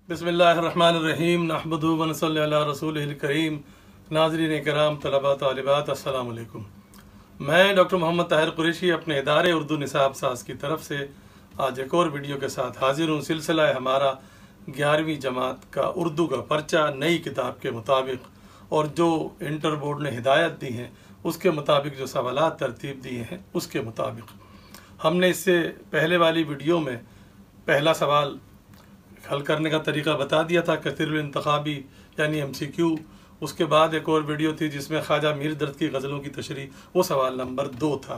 बिस्मिल्लाहिर्रहमानिर्रहीम नहमदुहु व नसल्ली अला रसूलिहिल करीम। नाज़रीन कराम, तलबा तालिबात, अस्सलाम वालेकुम। मैं डॉक्टर मोहम्मद ताहिर कुरैशी अपने इदारे उर्दू निसाब साज की तरफ से आज एक और वीडियो के साथ हाजिर हूँ। सिलसिला है हमारा 11वीं जमात का उर्दू का पर्चा नई किताब के मुताबिक, और जो इंटर बोर्ड ने हिदायत दी हैं उसके मुताबिक, जो सवालात तरतीब दिए हैं उसके मुताबिक। हमने इससे पहले वाली वीडियो में पहला सवाल हल करने का तरीका बता दिया था, कसीरुल इंतखाबी यानी MCQ। उसके बाद एक और वीडियो थी जिसमें ख्वाजा मीर दर्द की गज़लों की तशरीह, वो सवाल नंबर 2 था।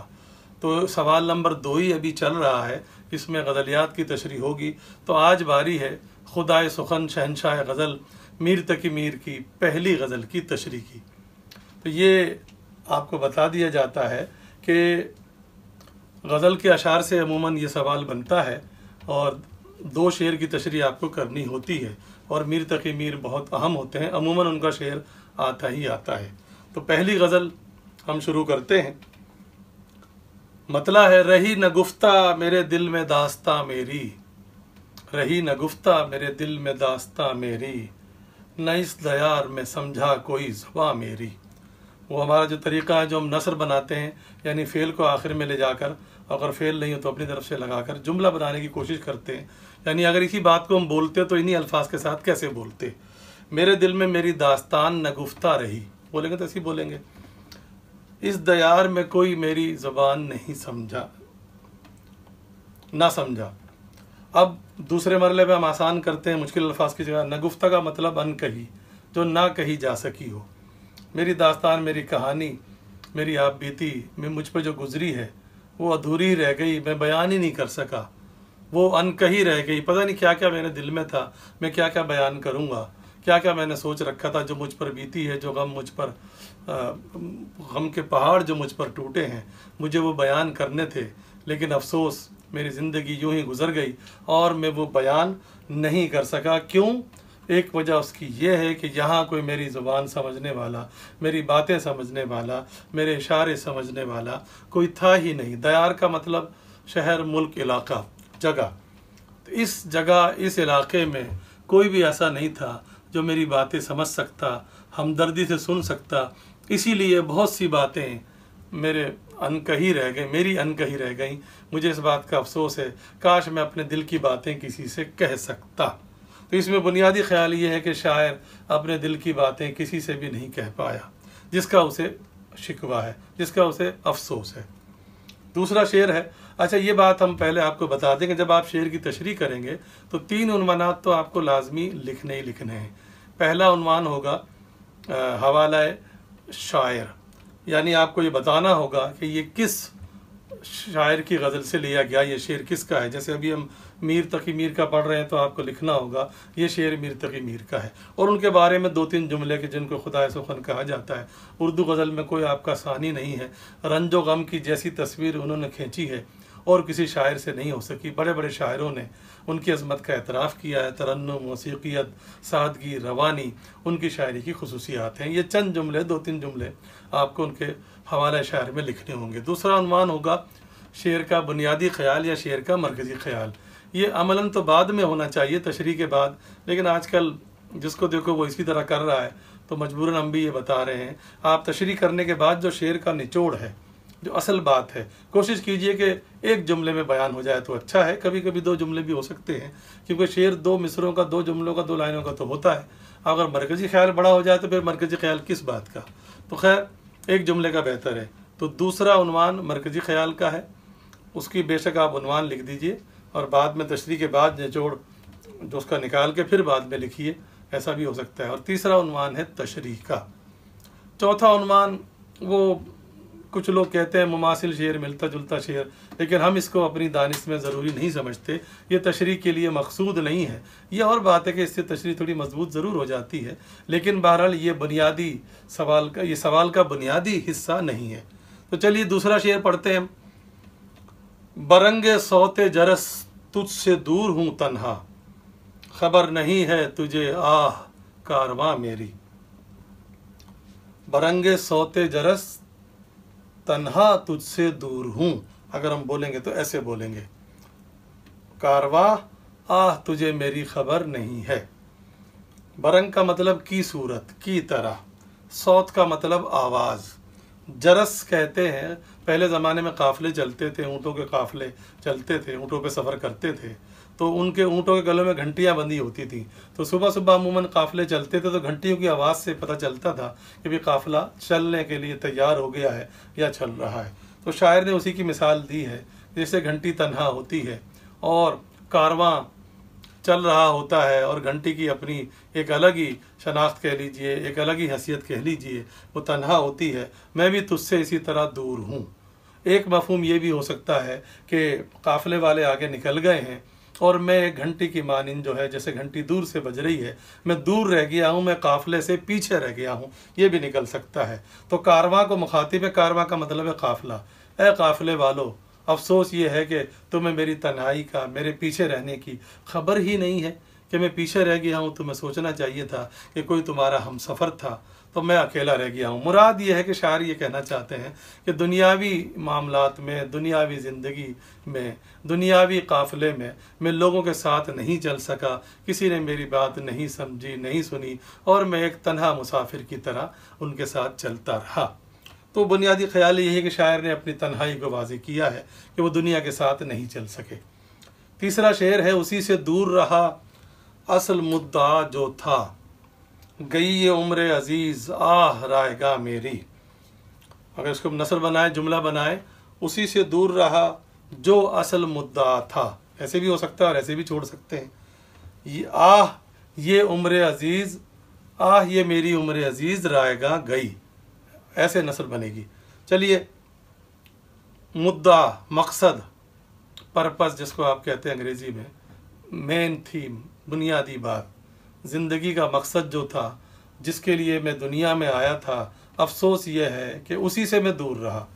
तो सवाल नंबर 2 ही अभी चल रहा है, इसमें गज़लियात की तशरीह होगी। तो आज बारी है खुदाए सुखन शहनशाह गज़ल मीर तकी मीर की पहली गज़ल की तशरीह की। तो ये आपको बता दिया जाता है कि गज़ल के अशार से अमूमन ये सवाल बनता है और 2 शेर की तशरीह आपको करनी होती है, और मीर तकी मीर बहुत अहम होते हैं, अमूमन उनका शेर आता ही आता है। तो पहली गज़ल हम शुरू करते हैं। मतला है रही न गुफ्ता मेरे दिल में दास्तां मेरी, रही न गुफ्ता मेरे दिल में दास्तां मेरी, न इस दयार में समझा कोई ज़ुबां मेरी। वो हमारा जो तरीका है, जो हम नसर बनाते हैं, यानी फ़ेल को आखिर में ले जाकर, अगर फ़ेल नहीं हो तो अपनी तरफ से लगाकर जुमला बनाने की कोशिश करते हैं। यानी अगर इसी बात को हम बोलते तो इन्हीं अल्फाज के साथ कैसे बोलते। मेरे दिल में मेरी दास्तान न गुफ्ता रही, बोलेंगे तो ऐसे बोलेंगे। इस दयार में कोई मेरी ज़ुबान नहीं समझा, ना समझा। अब दूसरे मरले में हम आसान करते हैं, मुश्किल अल्फाज की जगह न गुफ्ता का मतलब अनकही, जो ना कही जा सकी हो। मेरी दास्तान, मेरी कहानी, मेरी आप बीती में मुझ पर जो गुजरी है वो अधूरी रह गई, मैं बयान ही नहीं कर सका, वो अनकही रह गई। पता नहीं क्या क्या मेरे दिल में था, मैं क्या क्या बयान करूँगा, क्या क्या मैंने सोच रखा था, जो मुझ पर बीती है, जो गम मुझ पर, गम के पहाड़ जो मुझ पर टूटे हैं, मुझे वो बयान करने थे। लेकिन अफसोस मेरी ज़िंदगी यूं ही गुजर गई और मैं वो बयान नहीं कर सका। क्यों? एक वजह उसकी ये है कि यहाँ कोई मेरी ज़ुबान समझने वाला, मेरी बातें समझने वाला, मेरे इशारे समझने वाला कोई था ही नहीं। दयार का मतलब शहर, मुल्क, इलाका, जगह। तो इस जगह, इस इलाके में कोई भी ऐसा नहीं था जो मेरी बातें समझ सकता, हमदर्दी से सुन सकता। इसीलिए बहुत सी बातें मेरे अनकही रह गई, मेरी अनकही रह गई। मुझे इस बात का अफसोस है, काश मैं अपने दिल की बातें किसी से कह सकता। तो इसमें बुनियादी ख्याल ये है कि शायर अपने दिल की बातें किसी से भी नहीं कह पाया, जिसका उसे शिकवा है, जिसका उसे अफसोस है। दूसरा शेर है। अच्छा, ये बात हम पहले आपको बता दें कि जब आप शेर की तशरीह करेंगे तो 3 उन्वानात तो आपको लाजमी लिखने ही लिखने हैं। पहला उन्वान होगा हवाला शायर, यानी आपको ये बताना होगा कि ये किस शायर की गज़ल से लिया गया, ये शेर किसका है। जैसे अभी हम मीर तकी मीर का पढ़ रहे हैं तो आपको लिखना होगा ये शेर मीर तकी मीर का है, और उनके बारे में 2-3 जुमले के जिनको खुदाए सुखन कहा जाता है। उर्दू गज़ल में कोई आपका सानी नहीं है। रंजो गम की जैसी तस्वीर उन्होंने खींची है और किसी शायर से नहीं हो सकी। बड़े बड़े शायरों ने उनकी अज़मत का एतराफ़ किया है। तरन्नुम, मौसीक़ियत, सादगी, रवानी उनकी शायरी की खुसूसियात हैं। ये चंद जुमले, 2-3 जुमले आपको उनके हवाला शायर में लिखने होंगे। दूसरा उन्वान होगा शेर का बुनियादी ख्याल या शेर का मरकज़ी ख्याल। ये अमलन तो बाद में होना चाहिए, तशरीह के बाद, लेकिन आजकल जिसको देखो वो इसी तरह कर रहा है, तो मजबूरन हम भी ये बता रहे हैं। आप तशरीह करने के बाद जो शेर का निचोड़ है, जो असल बात है, कोशिश कीजिए कि एक जुमले में बयान हो जाए तो अच्छा है। कभी कभी 2 जुमले भी हो सकते हैं, क्योंकि शेर 2 मिसरों का, 2 जुमलों का, 2 लाइनों का तो होता है। अगर मरकज़ी ख्याल बड़ा हो जाए तो फिर मरकज़ी ख्याल किस बात का। तो खैर, एक जुमले का बेहतर है। तो दूसरा उन्वान मरकज़ी ख्याल का है, उसकी बेशक आप उन्वान लिख दीजिए और बाद में तशरीह के बाद निचोड़ जो उसका निकाल के फिर बाद में लिखिए, ऐसा भी हो सकता है। और तीसरा उन्वान है तशरीह का। चौथा उन्वान, वो कुछ लोग कहते हैं मुमासिल शेर, मिलता जुलता शेर, लेकिन हम इसको अपनी दानिश में ज़रूरी नहीं समझते। ये तशरीह के लिए मकसूद नहीं है। ये और बात है कि इससे तशरीह थोड़ी मजबूत ज़रूर हो जाती है, लेकिन बहरहाल ये बुनियादी सवाल का, ये सवाल का बुनियादी हिस्सा नहीं है। तो चलिए दूसरा शेर पढ़ते हैं। बरंगे सौते जरस तुझसे दूर हूँ तन्हा, खबर नहीं है तुझे आह कारवां मेरी। बरंगे सौते जरस तन्हा तुझसे दूर हूँ, अगर हम बोलेंगे तो ऐसे बोलेंगे, कारवां आह तुझे मेरी खबर नहीं है। बरंग का मतलब की सूरत, की तरह। सौत का मतलब आवाज़। जरस कहते हैं, पहले ज़माने में काफ़िले चलते थे, ऊँटों के काफ़िले चलते थे, ऊँटों पे सफ़र करते थे, तो उनके ऊँटों के गलों में घंटियाँ बंधी होती थी। तो सुबह सुबह अमूमन काफ़िले चलते थे तो घंटियों की आवाज़ से पता चलता था कि भी काफ़िला चलने के लिए तैयार हो गया है या चल रहा है। तो शायर ने उसी की मिसाल दी है, जैसे घंटी तन्हा होती है और कारवां चल रहा होता है और घंटी की अपनी एक अलग ही शनाख्त कह लीजिए, एक अलग ही हैसियत कह लीजिए, वो तन्हा होती है। मैं भी तुझसे इसी तरह दूर हूँ। एक मफहूम ये भी हो सकता है कि काफ़िले वाले आगे निकल गए हैं और मैं एक घंटी की मानिंद जो है, जैसे घंटी दूर से बज रही है, मैं दूर रह गया हूँ, मैं काफ़िले से पीछे रह गया हूँ, ये भी निकल सकता है। तो कारवां को मुखातिब है, कारवां का मतलब है काफ़िला। ए काफ़िले वालों, अफसोस ये है कि तुम्हें मेरी तन्हाई का, मेरे पीछे रहने की खबर ही नहीं है कि मैं पीछे रह गया हूँ। तुम्हें सोचना चाहिए था कि कोई तुम्हारा हमसफ़र था, तो मैं अकेला रह गया हूँ। मुराद ये है कि शायर ये कहना चाहते हैं कि दुनियावी मामलात में, दुनियावी ज़िंदगी में, दुनियावी काफ़िले में मैं लोगों के साथ नहीं चल सका, किसी ने मेरी बात नहीं समझी, नहीं सुनी, और मैं एक तन्हा मुसाफिर की तरह उनके साथ चलता रहा। तो बुनियादी ख्याल यही है कि शायर ने अपनी तन्हाई को वाज़ेह किया है कि वो दुनिया के साथ नहीं चल सके। तीसरा शेर है, उसी से दूर रहा असल मुद्दा जो था, गई ये उम्र अजीज़ आह रायगा मेरी। अगर इसको नसर बनाए, जुमला बनाए, उसी से दूर रहा जो असल मुद्दा था, ऐसे भी हो सकता है और ऐसे भी छोड़ सकते हैं। ये आह ये उम्र अजीज़, आह ये मेरी उम्र अजीज़ रायगा गई, ऐसे नसर बनेगी। चलिए, मुद्दा, मकसद, पर्पस जिसको आप कहते हैं अंग्रेज़ी में, मेन थीम, बुनियादी बात, ज़िंदगी का मकसद जो था, जिसके लिए मैं दुनिया में आया था, अफसोस ये है कि उसी से मैं दूर रहा,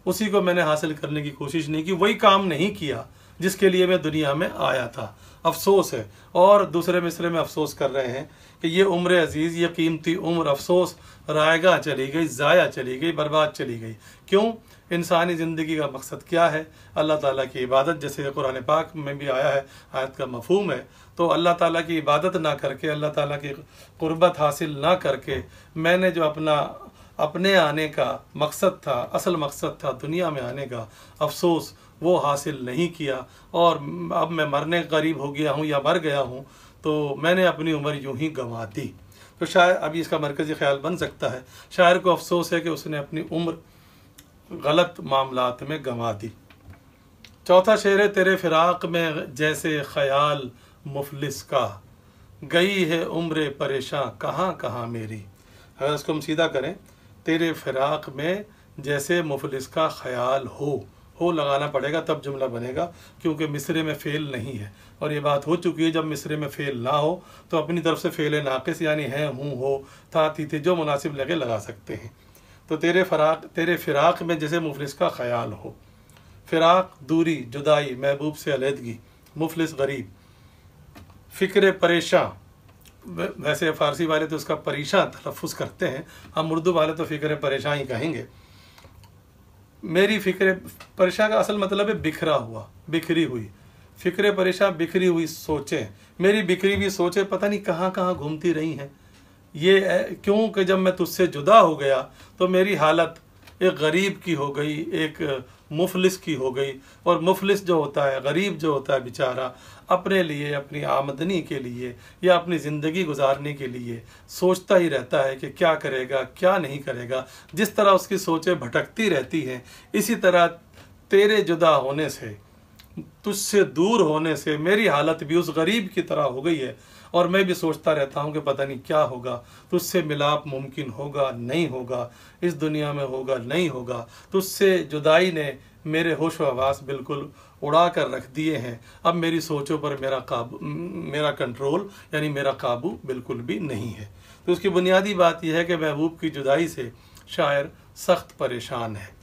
उसी को मैंने हासिल करने की कोशिश नहीं की, वही काम नहीं किया जिसके लिए मैं दुनिया में आया था, अफसोस है। और दूसरे मिसरे में अफसोस कर रहे हैं कि ये उम्र अजीज़, ये कीमती उम्र अफसोस रायगा चली गई, ज़ाया चली गई, बर्बाद चली गई। क्यों? इंसानी ज़िंदगी का मकसद क्या है? अल्लाह ताला की इबादत, जैसे कुरान पाक में भी आया है, आयत का मफहूम है। तो अल्लाह ताला की इबादत ना करके, अल्लाह ताला की कुर्बत हासिल ना करके, मैंने जो अपने आने का मकसद था, असल मकसद था दुनिया में आने का, अफसोस वो हासिल नहीं किया, और अब मैं मरने करीब हो गया हूँ या मर गया हूँ, तो मैंने अपनी उम्र यूं ही गंवा दी। तो शायद अभी इसका मरकज़ी ख्याल बन सकता है, शायर को अफसोस है कि उसने अपनी उम्र गलत मामलात में गंवा दी। चौथा शेर है, तेरे फिराक में जैसे ख्याल मुफलिस का, गई है उम्र परेशान कहाँ कहाँ मेरी। अगर इसको हम सीधा करें, तेरे फिराक में जैसे मुफलिस का ख्याल हो लगाना पड़ेगा तब जुमला बनेगा, क्योंकि मिसरे में फ़ेल नहीं है। और ये बात हो चुकी है, जब मिसरे में फ़ेल ना हो तो अपनी तरफ से फ़ेल नाक़िस यानी है, हूँ, हो, था, थी, थे, जो मुनासिब लगे लगा सकते हैं। तो तेरे फिराक में जैसे मुफलिस का ख्याल हो। फिराक दूरी, जुदाई, महबूब से अलहदगी, मुफलिस गरीब। फ़िक्र परेशान, वैसे फ़ारसी वाले तो उसका परेशान तलफ़्फ़ुज़ करते हैं, हम उर्दू वाले तो फ़िक्र परेशान ही कहेंगे। मेरी फ़िक्र परेशान का असल मतलब है बिखरा हुआ, बिखरी हुई। फ़िक्र परेशान, बिखरी हुई सोचें, मेरी बिखरी हुई सोचें पता नहीं कहाँ कहाँ घूमती रही हैं। ये क्योंकि जब मैं तुझसे जुदा हो गया तो मेरी हालत एक गरीब की हो गई, एक मुफलिस की हो गई। और मुफलिस जो होता है, गरीब जो होता है बेचारा, अपने लिए, अपनी आमदनी के लिए या अपनी ज़िंदगी गुजारने के लिए सोचता ही रहता है कि क्या करेगा, क्या नहीं करेगा। जिस तरह उसकी सोचें भटकती रहती हैं, इसी तरह तेरे जुदा होने से, तुझसे दूर होने से मेरी हालत भी उस गरीब की तरह हो गई है। और मैं भी सोचता रहता हूँ कि पता नहीं क्या होगा, तुझसे मिलाप मुमकिन होगा नहीं होगा, इस दुनिया में होगा नहीं होगा। तुझसे जुदाई ने मेरे होश व हवास बिल्कुल उड़ा कर रख दिए हैं। अब मेरी सोचों पर मेरा कंट्रोल यानी मेरा काबू बिल्कुल भी नहीं है। तो उसकी बुनियादी बात यह है कि महबूब की जुदाई से शायर सख्त परेशान है।